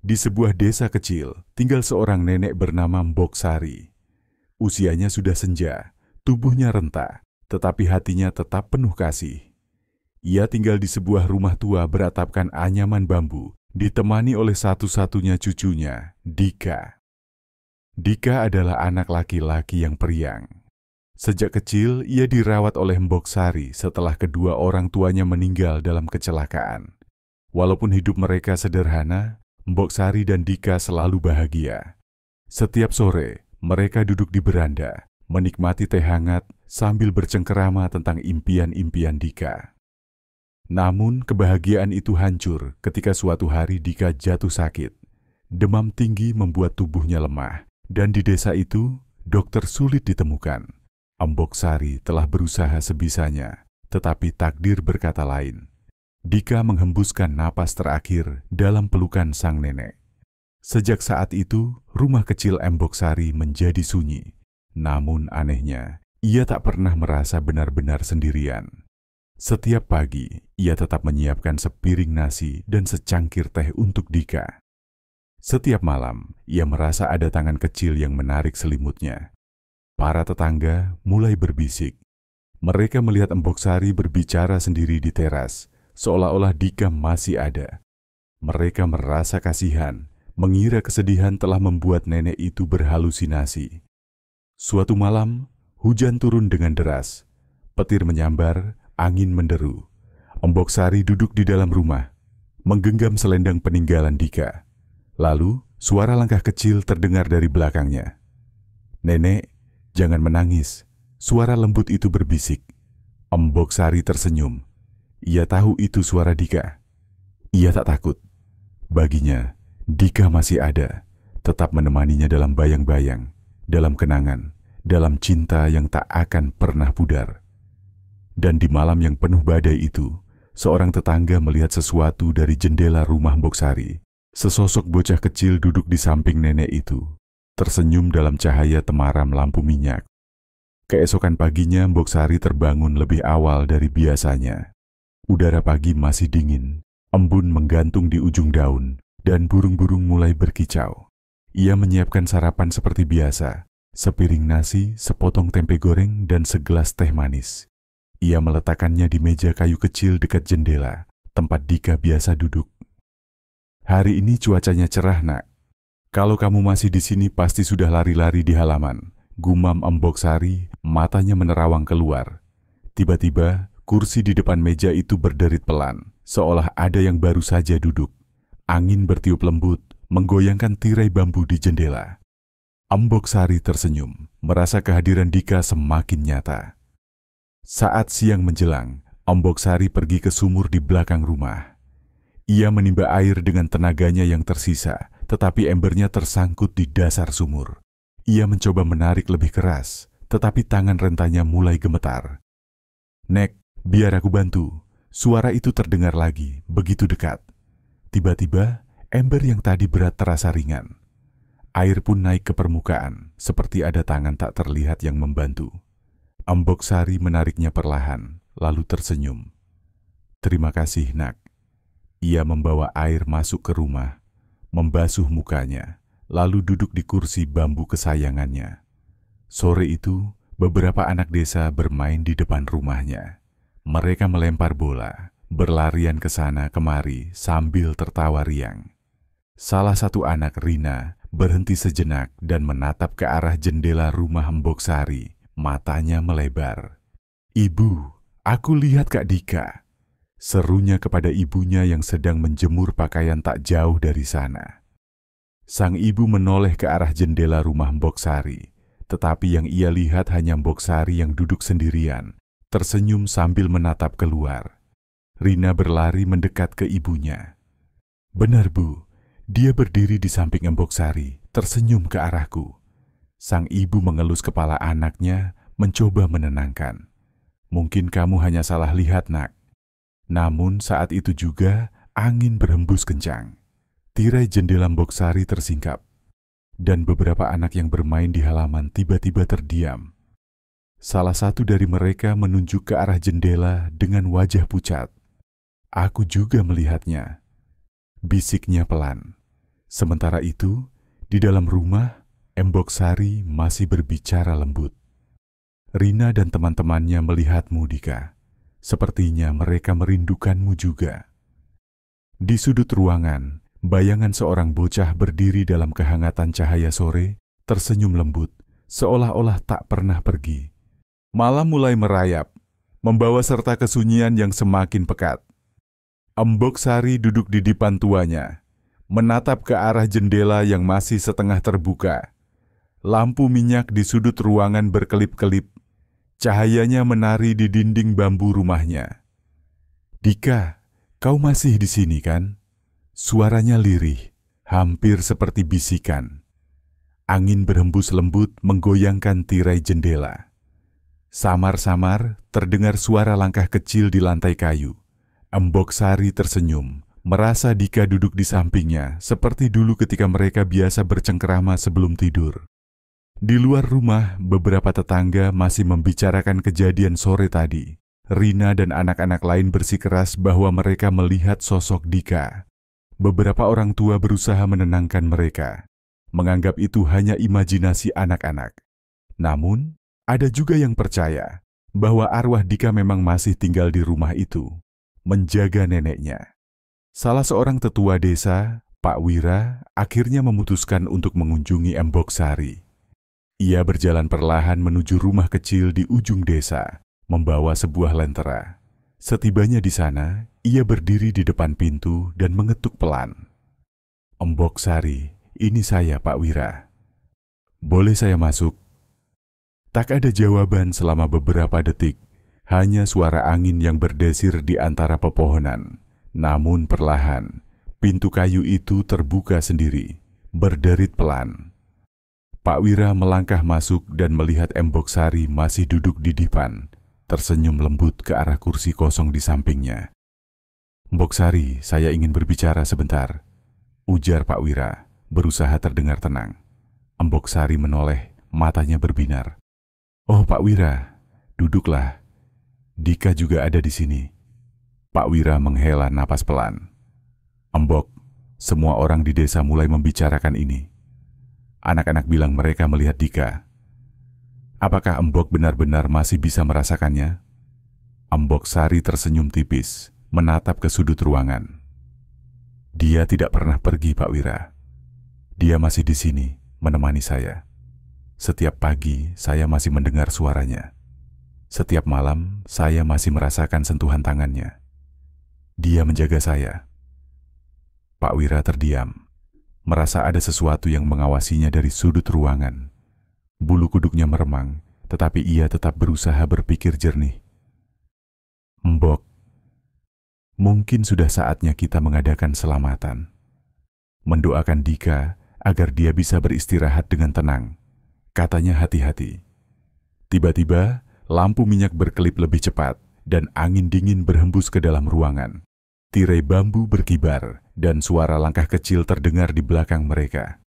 Di sebuah desa kecil, tinggal seorang nenek bernama Mbok Sari. Usianya sudah senja, tubuhnya renta, tetapi hatinya tetap penuh kasih. Ia tinggal di sebuah rumah tua beratapkan anyaman bambu, ditemani oleh satu-satunya cucunya, Dika. Dika adalah anak laki-laki yang periang. Sejak kecil, ia dirawat oleh Mbok Sari setelah kedua orang tuanya meninggal dalam kecelakaan. Walaupun hidup mereka sederhana, Mbok Sari dan Dika selalu bahagia. Setiap sore, mereka duduk di beranda, menikmati teh hangat sambil bercengkerama tentang impian-impian Dika. Namun, kebahagiaan itu hancur ketika suatu hari Dika jatuh sakit. Demam tinggi membuat tubuhnya lemah, dan di desa itu, dokter sulit ditemukan. Mbok Sari telah berusaha sebisanya, tetapi takdir berkata lain. Dika menghembuskan napas terakhir dalam pelukan sang nenek. Sejak saat itu, rumah kecil Mbok Sari menjadi sunyi. Namun anehnya, ia tak pernah merasa benar-benar sendirian. Setiap pagi, ia tetap menyiapkan sepiring nasi dan secangkir teh untuk Dika. Setiap malam, ia merasa ada tangan kecil yang menarik selimutnya. Para tetangga mulai berbisik. Mereka melihat Mbok Sari berbicara sendiri di teras, seolah-olah Dika masih ada. Mereka merasa kasihan, mengira kesedihan telah membuat nenek itu berhalusinasi. Suatu malam, hujan turun dengan deras. Petir menyambar, angin menderu. Mbok Sari duduk di dalam rumah, menggenggam selendang peninggalan Dika. Lalu, suara langkah kecil terdengar dari belakangnya. "Nenek, jangan menangis," suara lembut itu berbisik. Mbok Sari tersenyum. Ia tahu itu suara Dika. Ia tak takut. Baginya, Dika masih ada, tetap menemaninya dalam bayang-bayang, dalam kenangan, dalam cinta yang tak akan pernah pudar. Dan di malam yang penuh badai itu, seorang tetangga melihat sesuatu dari jendela rumah Mbok Sari. Sesosok bocah kecil duduk di samping nenek itu, tersenyum dalam cahaya temaram lampu minyak. Keesokan paginya Mbok Sari terbangun lebih awal dari biasanya. Udara pagi masih dingin, embun menggantung di ujung daun, dan burung-burung mulai berkicau. Ia menyiapkan sarapan seperti biasa, sepiring nasi, sepotong tempe goreng, dan segelas teh manis. Ia meletakkannya di meja kayu kecil dekat jendela, tempat Dika biasa duduk. "Hari ini cuacanya cerah, Nak. Kalau kamu masih di sini pasti sudah lari-lari di halaman," gumam Mbok Sari, matanya menerawang keluar. Tiba-tiba, kursi di depan meja itu berderit pelan, seolah ada yang baru saja duduk. Angin bertiup lembut, menggoyangkan tirai bambu di jendela. Mbok Sari tersenyum, merasa kehadiran Dika semakin nyata. Saat siang menjelang, Mbok Sari pergi ke sumur di belakang rumah. Ia menimba air dengan tenaganya yang tersisa, tetapi embernya tersangkut di dasar sumur. Ia mencoba menarik lebih keras, tetapi tangan rentanya mulai gemetar. "Nek, biar aku bantu." Suara itu terdengar lagi, begitu dekat. Tiba-tiba, ember yang tadi berat terasa ringan. Air pun naik ke permukaan, seperti ada tangan tak terlihat yang membantu. Mbok Sari menariknya perlahan, lalu tersenyum. "Terima kasih, Nak." Ia membawa air masuk ke rumah, membasuh mukanya, lalu duduk di kursi bambu kesayangannya. Sore itu, beberapa anak desa bermain di depan rumahnya. Mereka melempar bola, berlarian ke sana kemari sambil tertawa riang. Salah satu anak, Rina, berhenti sejenak dan menatap ke arah jendela rumah Mbok Sari. Matanya melebar. "Ibu, aku lihat Kak Dika," serunya kepada ibunya yang sedang menjemur pakaian tak jauh dari sana. Sang ibu menoleh ke arah jendela rumah Mbok Sari, tetapi yang ia lihat hanya Mbok Sari yang duduk sendirian, tersenyum sambil menatap keluar. Rina berlari mendekat ke ibunya. "Benar, Bu, dia berdiri di samping Mbok Sari, tersenyum ke arahku." Sang ibu mengelus kepala anaknya, mencoba menenangkan. "Mungkin kamu hanya salah lihat, Nak." Namun saat itu juga angin berhembus kencang. Tirai jendela Mbok Sari tersingkap, dan beberapa anak yang bermain di halaman tiba-tiba terdiam. Salah satu dari mereka menunjuk ke arah jendela dengan wajah pucat. "Aku juga melihatnya," bisiknya pelan. Sementara itu, di dalam rumah, Embok Sari masih berbicara lembut. Rina dan teman-temannya melihatmu, Dika. Sepertinya mereka merindukanmu juga. Di sudut ruangan, bayangan seorang bocah berdiri dalam kehangatan cahaya sore, tersenyum lembut, seolah-olah tak pernah pergi. Malam mulai merayap, membawa serta kesunyian yang semakin pekat. Embok Sari duduk di depan tuanya, menatap ke arah jendela yang masih setengah terbuka. Lampu minyak di sudut ruangan berkelip-kelip, cahayanya menari di dinding bambu rumahnya. "Dika, kau masih di sini kan?" Suaranya lirih, hampir seperti bisikan. Angin berhembus lembut menggoyangkan tirai jendela. Samar-samar terdengar suara langkah kecil di lantai kayu. Embok Sari tersenyum, merasa Dika duduk di sampingnya seperti dulu ketika mereka biasa bercengkerama sebelum tidur. Di luar rumah, beberapa tetangga masih membicarakan kejadian sore tadi. Rina dan anak-anak lain bersikeras bahwa mereka melihat sosok Dika. Beberapa orang tua berusaha menenangkan mereka, menganggap itu hanya imajinasi anak-anak. Namun, ada juga yang percaya bahwa arwah Dika memang masih tinggal di rumah itu, menjaga neneknya. Salah seorang tetua desa, Pak Wira, akhirnya memutuskan untuk mengunjungi Embok Sari. Ia berjalan perlahan menuju rumah kecil di ujung desa, membawa sebuah lentera. Setibanya di sana, ia berdiri di depan pintu dan mengetuk pelan. "Embok Sari, ini saya, Pak Wira. Boleh saya masuk?" Tak ada jawaban selama beberapa detik, hanya suara angin yang berdesir di antara pepohonan. Namun perlahan, pintu kayu itu terbuka sendiri, berderit pelan. Pak Wira melangkah masuk dan melihat Embok Sari masih duduk di depan, tersenyum lembut ke arah kursi kosong di sampingnya. "Embok Sari, saya ingin berbicara sebentar," ujar Pak Wira, berusaha terdengar tenang. Embok Sari menoleh, matanya berbinar. "Oh Pak Wira, duduklah. Dika juga ada di sini." Pak Wira menghela napas pelan. "Embok, semua orang di desa mulai membicarakan ini. Anak-anak bilang mereka melihat Dika. Apakah Embok benar-benar masih bisa merasakannya?" Embok Sari tersenyum tipis, menatap ke sudut ruangan. "Dia tidak pernah pergi, Pak Wira. Dia masih di sini, menemani saya. Setiap pagi, saya masih mendengar suaranya. Setiap malam, saya masih merasakan sentuhan tangannya. Dia menjaga saya." Pak Wira terdiam, merasa ada sesuatu yang mengawasinya dari sudut ruangan. Bulu kuduknya meremang, tetapi ia tetap berusaha berpikir jernih. "Embok, mungkin sudah saatnya kita mengadakan selamatan. Mendoakan Dika agar dia bisa beristirahat dengan tenang," katanya hati-hati. Tiba-tiba, lampu minyak berkelip lebih cepat dan angin dingin berhembus ke dalam ruangan. Tirai bambu berkibar dan suara langkah kecil terdengar di belakang mereka.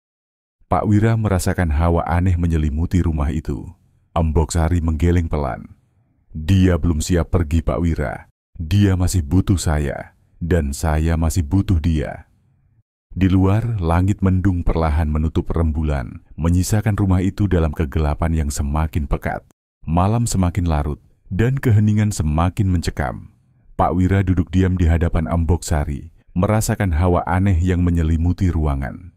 Pak Wira merasakan hawa aneh menyelimuti rumah itu. Embok Sari menggeleng pelan. "Dia belum siap pergi, Pak Wira. Dia masih butuh saya, dan saya masih butuh dia." Di luar, langit mendung perlahan menutup rembulan, menyisakan rumah itu dalam kegelapan yang semakin pekat. Malam semakin larut, dan keheningan semakin mencekam. Pak Wira duduk diam di hadapan Embok Sari, merasakan hawa aneh yang menyelimuti ruangan.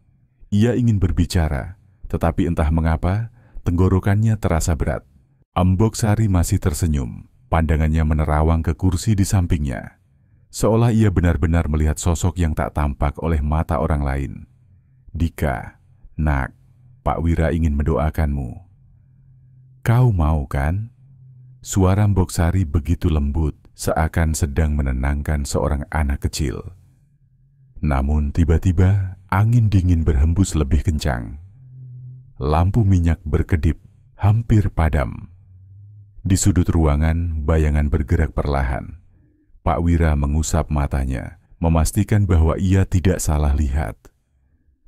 Ia ingin berbicara, tetapi entah mengapa, tenggorokannya terasa berat. Embok Sari masih tersenyum, pandangannya menerawang ke kursi di sampingnya, seolah ia benar-benar melihat sosok yang tak tampak oleh mata orang lain. "Dika, nak, Pak Wira ingin mendoakanmu. Kau mau kan?" Suara Embok Sari begitu lembut, seakan sedang menenangkan seorang anak kecil. Namun tiba-tiba angin dingin berhembus lebih kencang. Lampu minyak berkedip, hampir padam. Di sudut ruangan, bayangan bergerak perlahan. Pak Wira mengusap matanya, memastikan bahwa ia tidak salah lihat.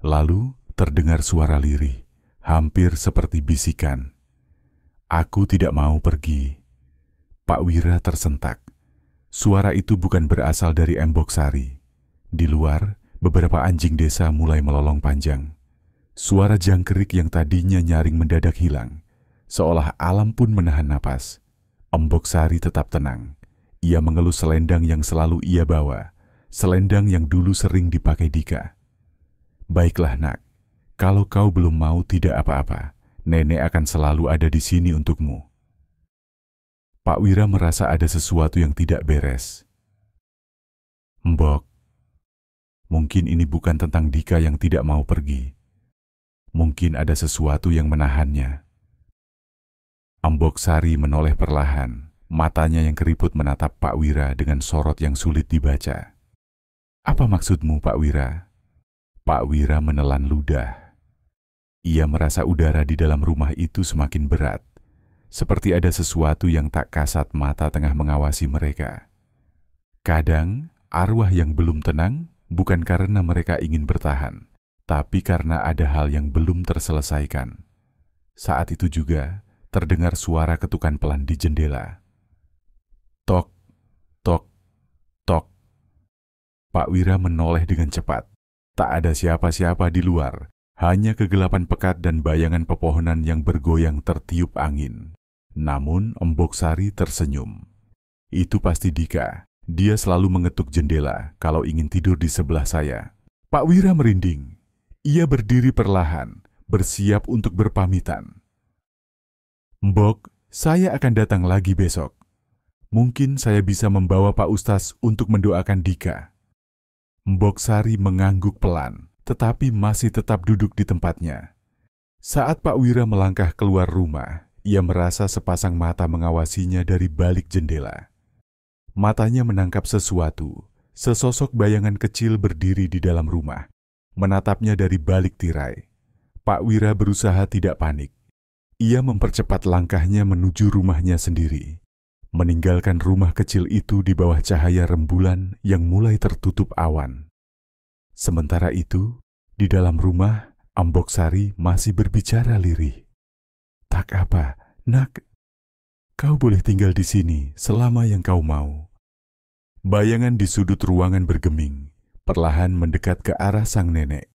Lalu terdengar suara lirih, hampir seperti bisikan. "Aku tidak mau pergi." Pak Wira tersentak. Suara itu bukan berasal dari Embok Sari. Di luar, Beberapa anjing desa mulai melolong panjang. Suara jangkrik yang tadinya nyaring mendadak hilang, seolah alam pun menahan napas. Embok Sari tetap tenang. Ia mengelus selendang yang selalu ia bawa, selendang yang dulu sering dipakai Dika. "Baiklah nak, kalau kau belum mau tidak apa-apa, nenek akan selalu ada di sini untukmu." Pak Wira merasa ada sesuatu yang tidak beres. "Mbok, mungkin ini bukan tentang Dika yang tidak mau pergi. Mungkin ada sesuatu yang menahannya." Embok Sari menoleh perlahan, matanya yang keriput menatap Pak Wira dengan sorot yang sulit dibaca. "Apa maksudmu, Pak Wira?" Pak Wira menelan ludah. Ia merasa udara di dalam rumah itu semakin berat, seperti ada sesuatu yang tak kasat mata tengah mengawasi mereka. Kadang, arwah yang belum tenang bukan karena mereka ingin bertahan, tapi karena ada hal yang belum terselesaikan. Saat itu juga, terdengar suara ketukan pelan di jendela. Tok, tok, tok. Pak Wira menoleh dengan cepat. Tak ada siapa-siapa di luar, hanya kegelapan pekat dan bayangan pepohonan yang bergoyang tertiup angin. Namun Embok Sari tersenyum. "Itu pasti Dika. Dia selalu mengetuk jendela kalau ingin tidur di sebelah saya." Pak Wira merinding. Ia berdiri perlahan, bersiap untuk berpamitan. "Mbok, saya akan datang lagi besok. Mungkin saya bisa membawa Pak Ustaz untuk mendoakan Dika." Embok Sari mengangguk pelan, tetapi masih tetap duduk di tempatnya. Saat Pak Wira melangkah keluar rumah, ia merasa sepasang mata mengawasinya dari balik jendela. Matanya menangkap sesuatu, sesosok bayangan kecil berdiri di dalam rumah, menatapnya dari balik tirai. Pak Wira berusaha tidak panik. Ia mempercepat langkahnya menuju rumahnya sendiri, meninggalkan rumah kecil itu di bawah cahaya rembulan yang mulai tertutup awan. Sementara itu, di dalam rumah, Embok Sari masih berbicara lirih. "Tak apa, nak. Kau boleh tinggal di sini selama yang kau mau." Bayangan di sudut ruangan bergeming, perlahan mendekat ke arah sang nenek.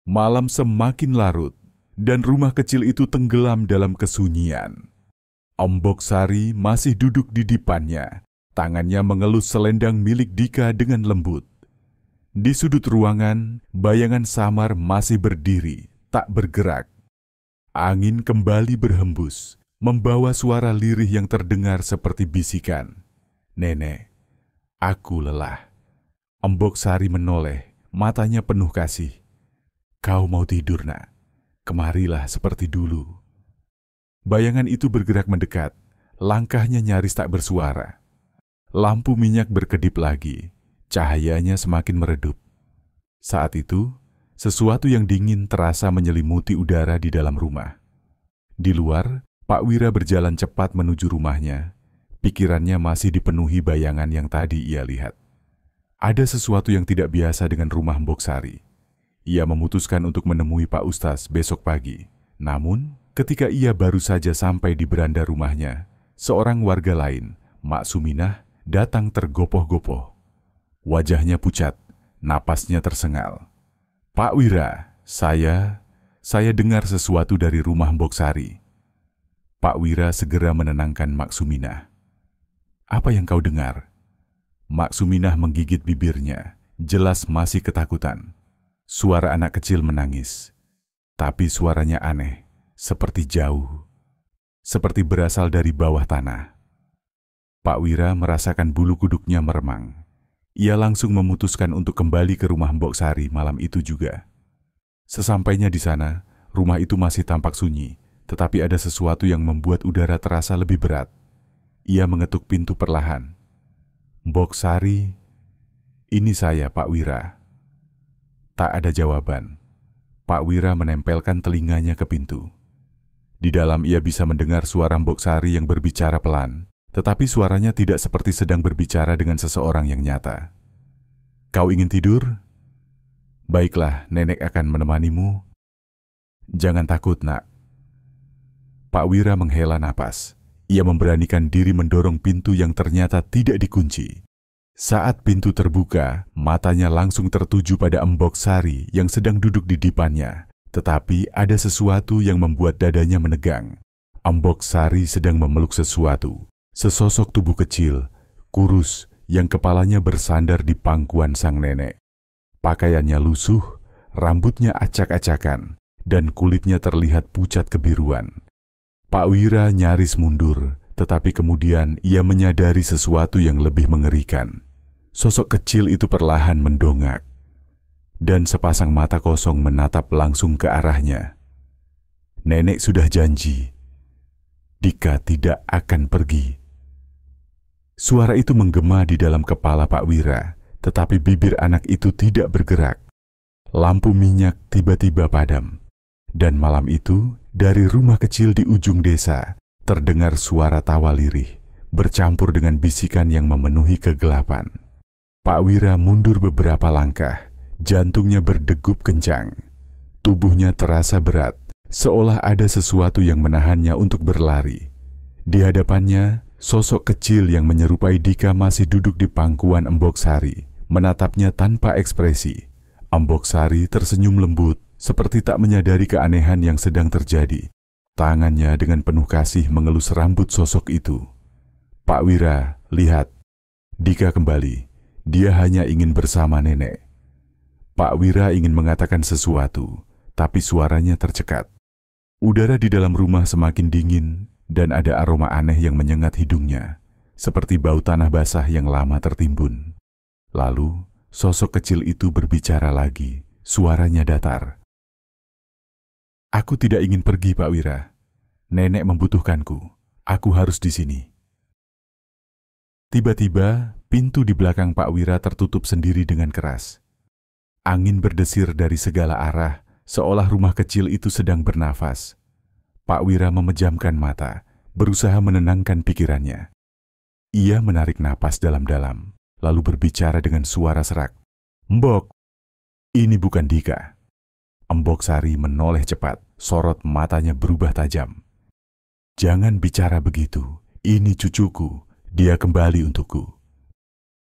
Malam semakin larut, dan rumah kecil itu tenggelam dalam kesunyian. Embok Sari masih duduk di dipannya, tangannya mengelus selendang milik Dika dengan lembut. Di sudut ruangan, bayangan samar masih berdiri, tak bergerak. Angin kembali berhembus, membawa suara lirih yang terdengar seperti bisikan. "Nenek, aku lelah." Embok Sari menoleh, matanya penuh kasih. "Kau mau tidur, nak? Kemarilah seperti dulu." Bayangan itu bergerak mendekat, langkahnya nyaris tak bersuara. Lampu minyak berkedip lagi, cahayanya semakin meredup. Saat itu, sesuatu yang dingin terasa menyelimuti udara di dalam rumah. Di luar, Pak Wira berjalan cepat menuju rumahnya. Pikirannya masih dipenuhi bayangan yang tadi ia lihat. Ada sesuatu yang tidak biasa dengan rumah Embok Sari. Ia memutuskan untuk menemui Pak Ustaz besok pagi. Namun, ketika ia baru saja sampai di beranda rumahnya, seorang warga lain, Mak Suminah, datang tergopoh-gopoh. Wajahnya pucat, napasnya tersengal. "Pak Wira, saya dengar sesuatu dari rumah Embok Sari." Pak Wira segera menenangkan Mak Suminah. "Apa yang kau dengar?" Mak Suminah menggigit bibirnya, jelas masih ketakutan. Suara anak kecil menangis, tapi suaranya aneh, seperti jauh, seperti berasal dari bawah tanah. Pak Wira merasakan bulu kuduknya meremang. Ia langsung memutuskan untuk kembali ke rumah Embok Sari malam itu juga. Sesampainya di sana, rumah itu masih tampak sunyi, tetapi ada sesuatu yang membuat udara terasa lebih berat. Ia mengetuk pintu perlahan. "Embok Sari, ini saya, Pak Wira." Tak ada jawaban. Pak Wira menempelkan telinganya ke pintu. Di dalam ia bisa mendengar suara Embok Sari yang berbicara pelan, tetapi suaranya tidak seperti sedang berbicara dengan seseorang yang nyata. "Kau ingin tidur? Baiklah, nenek akan menemanimu. Jangan takut, nak." Pak Wira menghela napas. Ia memberanikan diri mendorong pintu yang ternyata tidak dikunci. Saat pintu terbuka, matanya langsung tertuju pada Embok Sari yang sedang duduk di depannya. Tetapi ada sesuatu yang membuat dadanya menegang. Embok Sari sedang memeluk sesuatu. Sesosok tubuh kecil, kurus, yang kepalanya bersandar di pangkuan sang nenek. Pakaiannya lusuh, rambutnya acak-acakan, dan kulitnya terlihat pucat kebiruan. Pak Wira nyaris mundur, tetapi kemudian ia menyadari sesuatu yang lebih mengerikan. Sosok kecil itu perlahan mendongak, dan sepasang mata kosong menatap langsung ke arahnya. Nenek sudah janji, Dika tidak akan pergi. Suara itu menggema di dalam kepala Pak Wira, tetapi bibir anak itu tidak bergerak. Lampu minyak tiba-tiba padam, dan malam itu dari rumah kecil di ujung desa terdengar suara tawa lirih, bercampur dengan bisikan yang memenuhi kegelapan. Pak Wira mundur beberapa langkah, jantungnya berdegup kencang. Tubuhnya terasa berat, seolah ada sesuatu yang menahannya untuk berlari. Di hadapannya, sosok kecil yang menyerupai Dika masih duduk di pangkuan Embok Sari, menatapnya tanpa ekspresi. Embok Sari tersenyum lembut, seperti tak menyadari keanehan yang sedang terjadi. Tangannya dengan penuh kasih mengelus rambut sosok itu. Pak Wira, lihat, Dika kembali. Dia hanya ingin bersama nenek. Pak Wira ingin mengatakan sesuatu, tapi suaranya tercekat. Udara di dalam rumah semakin dingin dan ada aroma aneh yang menyengat hidungnya, seperti bau tanah basah yang lama tertimbun. Lalu, sosok kecil itu berbicara lagi, suaranya datar. Aku tidak ingin pergi, Pak Wira. Nenek membutuhkanku. Aku harus di sini. Tiba-tiba, pintu di belakang Pak Wira tertutup sendiri dengan keras. Angin berdesir dari segala arah, seolah rumah kecil itu sedang bernafas. Pak Wira memejamkan mata, berusaha menenangkan pikirannya. Ia menarik napas dalam-dalam, lalu berbicara dengan suara serak. Mbok, ini bukan Dika. Embok Sari menoleh cepat, sorot matanya berubah tajam. Jangan bicara begitu, ini cucuku. Dia kembali untukku.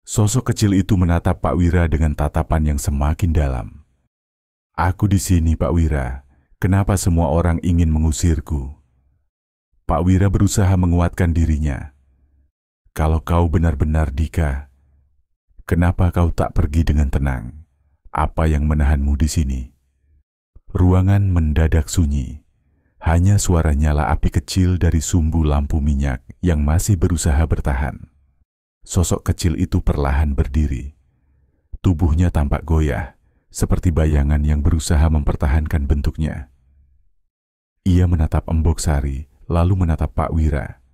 Sosok kecil itu menatap Pak Wira dengan tatapan yang semakin dalam. Aku di sini, Pak Wira. Kenapa semua orang ingin mengusirku? Pak Wira berusaha menguatkan dirinya. Kalau kau benar-benar Dika, kenapa kau tak pergi dengan tenang? Apa yang menahanmu di sini? Ruangan mendadak sunyi. Hanya suara nyala api kecil dari sumbu lampu minyak yang masih berusaha bertahan. Sosok kecil itu perlahan berdiri. Tubuhnya tampak goyah, seperti bayangan yang berusaha mempertahankan bentuknya. Ia menatap Embok Sari, lalu menatap Pak Wira.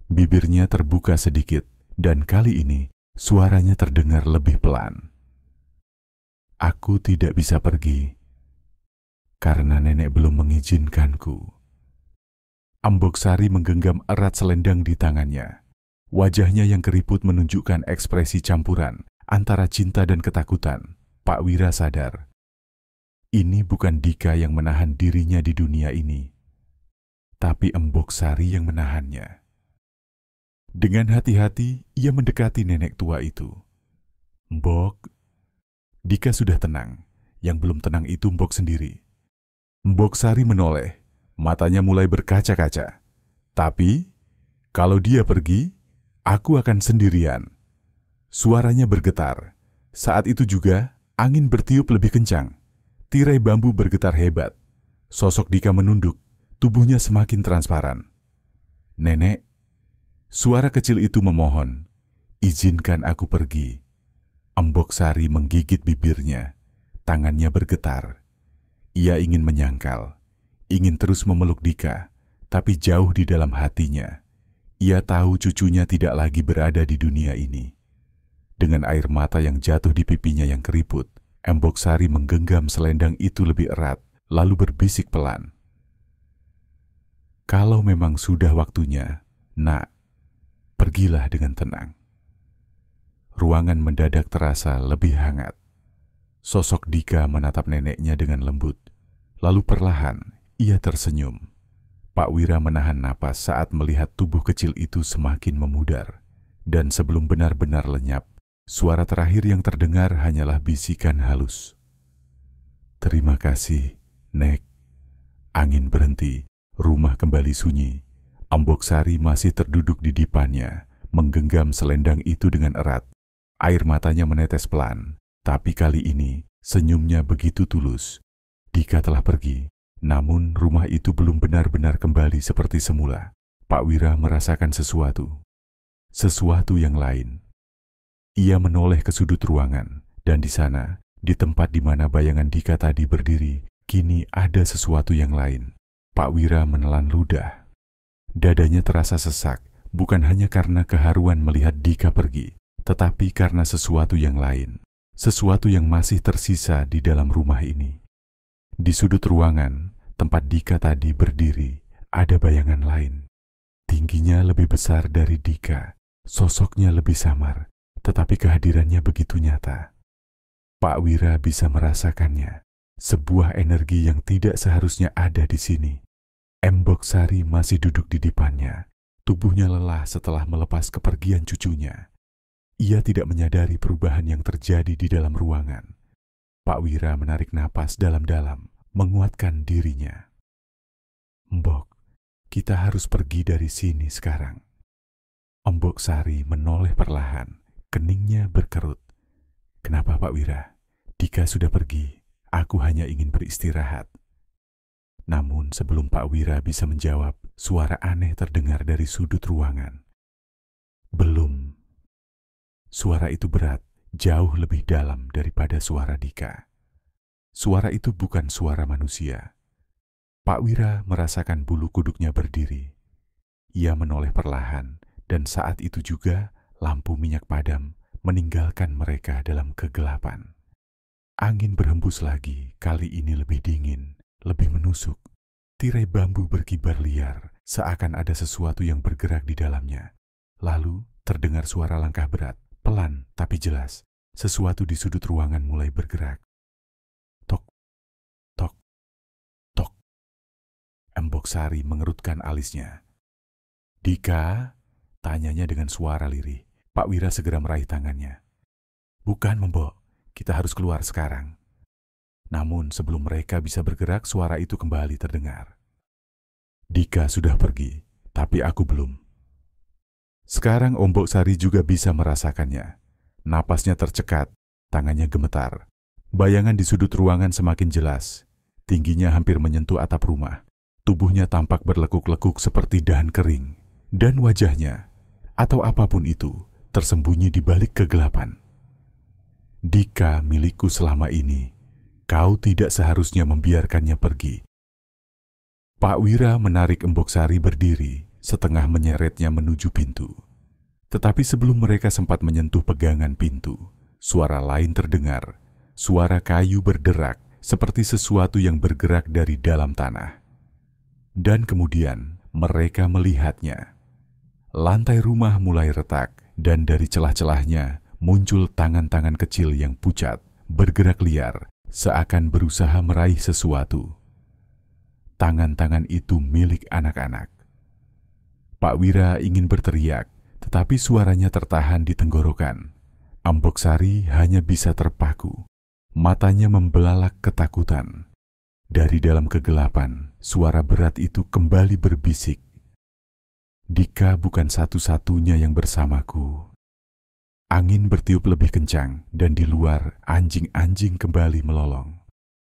Bibirnya terbuka sedikit, dan kali ini suaranya terdengar lebih pelan. Aku tidak bisa pergi. Karena nenek belum mengizinkanku. Embok Sari menggenggam erat selendang di tangannya. Wajahnya yang keriput menunjukkan ekspresi campuran antara cinta dan ketakutan. Pak Wira sadar. Ini bukan Dika yang menahan dirinya di dunia ini, tapi Embok Sari yang menahannya. Dengan hati-hati, ia mendekati nenek tua itu. Mbok, Dika sudah tenang. Yang belum tenang itu Mbok sendiri. Embok Sari menoleh, matanya mulai berkaca-kaca. Tapi, kalau dia pergi, aku akan sendirian. Suaranya bergetar. Saat itu juga, angin bertiup lebih kencang. Tirai bambu bergetar hebat. Sosok Dika menunduk, tubuhnya semakin transparan. Nenek, suara kecil itu memohon, izinkan aku pergi. Embok Sari menggigit bibirnya, tangannya bergetar. Ia ingin menyangkal, ingin terus memeluk Dika, tapi jauh di dalam hatinya. Ia tahu cucunya tidak lagi berada di dunia ini. Dengan air mata yang jatuh di pipinya yang keriput, Embok Sari menggenggam selendang itu lebih erat, lalu berbisik pelan. Kalau memang sudah waktunya, Nak, pergilah dengan tenang. Ruangan mendadak terasa lebih hangat. Sosok Dika menatap neneknya dengan lembut, lalu perlahan ia tersenyum. Pak Wira menahan napas saat melihat tubuh kecil itu semakin memudar, dan sebelum benar-benar lenyap, Suara terakhir yang terdengar hanyalah bisikan halus. "Terima kasih, Nek." Angin berhenti, rumah kembali sunyi. Amboksari masih terduduk di dipannya, menggenggam selendang itu dengan erat. Air matanya menetes pelan, tapi kali ini senyumnya begitu tulus. Dika telah pergi, namun rumah itu belum benar-benar kembali seperti semula. Pak Wira merasakan sesuatu yang lain. Ia menoleh ke sudut ruangan, dan di sana, di tempat di mana bayangan Dika tadi berdiri, kini ada sesuatu yang lain. Pak Wira menelan ludah. Dadanya terasa sesak, bukan hanya karena keharuan melihat Dika pergi, tetapi karena sesuatu yang lain. Sesuatu yang masih tersisa di dalam rumah ini. Di sudut ruangan, tempat Dika tadi berdiri, ada bayangan lain. Tingginya lebih besar dari Dika, sosoknya lebih samar, tetapi kehadirannya begitu nyata. Pak Wira bisa merasakannya, sebuah energi yang tidak seharusnya ada di sini. Amboksari masih duduk di depannya, tubuhnya lelah setelah melepas kepergian cucunya. Ia tidak menyadari perubahan yang terjadi di dalam ruangan. Pak Wira menarik napas dalam-dalam, menguatkan dirinya. "Mbok, kita harus pergi dari sini sekarang." Amboksari menoleh perlahan, keningnya berkerut. "Kenapa, Pak Wira? Dika sudah pergi, aku hanya ingin beristirahat." Namun sebelum Pak Wira bisa menjawab, suara aneh terdengar dari sudut ruangan. "Belum." Suara itu berat, jauh lebih dalam daripada suara Dika. Suara itu bukan suara manusia. Pak Wira merasakan bulu kuduknya berdiri. Ia menoleh perlahan, dan saat itu juga lampu minyak padam meninggalkan mereka dalam kegelapan. Angin berhembus lagi, kali ini lebih dingin, lebih menusuk. Tirai bambu berkibar liar, seakan ada sesuatu yang bergerak di dalamnya. Lalu terdengar suara langkah berat. Pelan tapi jelas, sesuatu di sudut ruangan mulai bergerak. Tok, tok, tok. Amboksari mengerutkan alisnya. "Dika?" tanyanya dengan suara lirih. Pak Wira segera meraih tangannya. "Bukan, Mbok, kita harus keluar sekarang." Namun sebelum mereka bisa bergerak, suara itu kembali terdengar. "Dika sudah pergi, tapi aku belum." Sekarang Amboksari juga bisa merasakannya. Napasnya tercekat, tangannya gemetar. Bayangan di sudut ruangan semakin jelas. Tingginya hampir menyentuh atap rumah. Tubuhnya tampak berlekuk-lekuk seperti dahan kering. Dan wajahnya, atau apapun itu, tersembunyi di balik kegelapan. "Dika milikku selama ini. Kau tidak seharusnya membiarkannya pergi." Pak Wira menarik Amboksari berdiri, setengah menyeretnya menuju pintu. Tetapi sebelum mereka sempat menyentuh pegangan pintu, suara lain terdengar. Suara kayu berderak seperti sesuatu yang bergerak dari dalam tanah. Dan kemudian mereka melihatnya. Lantai rumah mulai retak dan dari celah-celahnya muncul tangan-tangan kecil yang pucat, bergerak liar, seakan berusaha meraih sesuatu. Tangan-tangan itu milik anak-anak. Pak Wira ingin berteriak, tetapi suaranya tertahan di tenggorokan. Amboksari hanya bisa terpaku. Matanya membelalak ketakutan. Dari dalam kegelapan, suara berat itu kembali berbisik. "Dika bukan satu-satunya yang bersamaku." Angin bertiup lebih kencang, dan di luar anjing-anjing kembali melolong.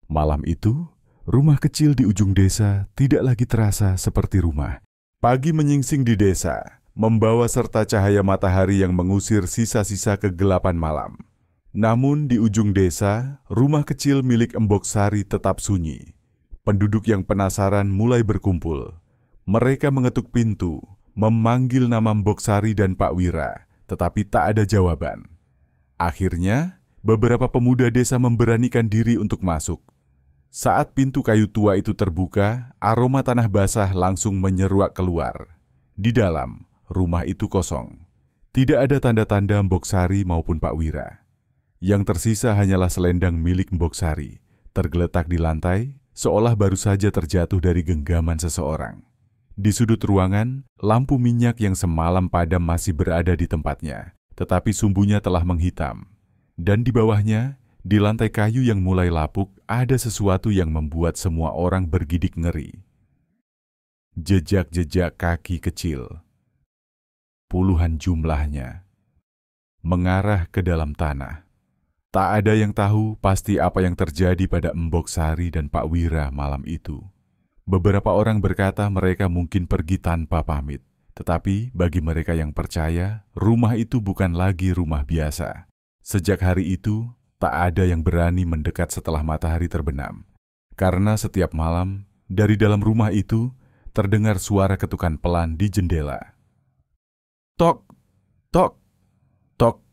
Malam itu, rumah kecil di ujung desa tidak lagi terasa seperti rumah. Pagi menyingsing di desa, membawa serta cahaya matahari yang mengusir sisa-sisa kegelapan malam. Namun di ujung desa, rumah kecil milik Amboksari tetap sunyi. Penduduk yang penasaran mulai berkumpul. Mereka mengetuk pintu, memanggil nama Amboksari dan Pak Wira, tetapi tak ada jawaban. Akhirnya, beberapa pemuda desa memberanikan diri untuk masuk. Saat pintu kayu tua itu terbuka, aroma tanah basah langsung menyeruak keluar. Di dalam, rumah itu kosong. Tidak ada tanda-tanda Amboksari maupun Pak Wira. Yang tersisa hanyalah selendang milik Amboksari, tergeletak di lantai, seolah baru saja terjatuh dari genggaman seseorang. Di sudut ruangan, lampu minyak yang semalam padam masih berada di tempatnya, tetapi sumbunya telah menghitam. Dan di bawahnya, di lantai kayu yang mulai lapuk, ada sesuatu yang membuat semua orang bergidik ngeri. Jejak-jejak kaki kecil, puluhan jumlahnya, mengarah ke dalam tanah. Tak ada yang tahu pasti apa yang terjadi pada Mbok Sari dan Pak Wira malam itu. Beberapa orang berkata mereka mungkin pergi tanpa pamit. Tetapi bagi mereka yang percaya, rumah itu bukan lagi rumah biasa. Sejak hari itu, tak ada yang berani mendekat setelah matahari terbenam. Karena setiap malam, dari dalam rumah itu, terdengar suara ketukan pelan di jendela. Tok, tok, tok.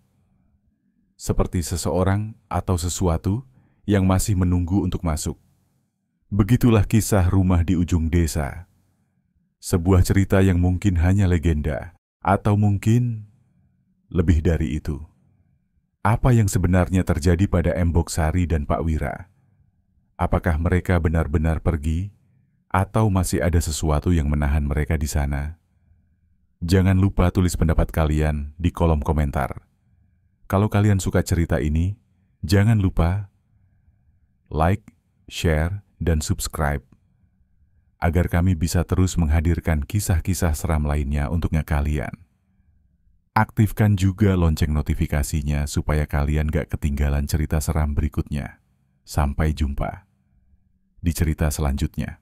Seperti seseorang atau sesuatu yang masih menunggu untuk masuk. Begitulah kisah rumah di ujung desa. Sebuah cerita yang mungkin hanya legenda, atau mungkin lebih dari itu. Apa yang sebenarnya terjadi pada Mbok Sari dan Pak Wira? Apakah mereka benar-benar pergi, atau masih ada sesuatu yang menahan mereka di sana? Jangan lupa tulis pendapat kalian di kolom komentar. Kalau kalian suka cerita ini, jangan lupa like, share, dan subscribe, agar kami bisa terus menghadirkan kisah-kisah seram lainnya untuknya kalian. Aktifkan juga lonceng notifikasinya supaya kalian gak ketinggalan cerita seram berikutnya. Sampai jumpa di cerita selanjutnya.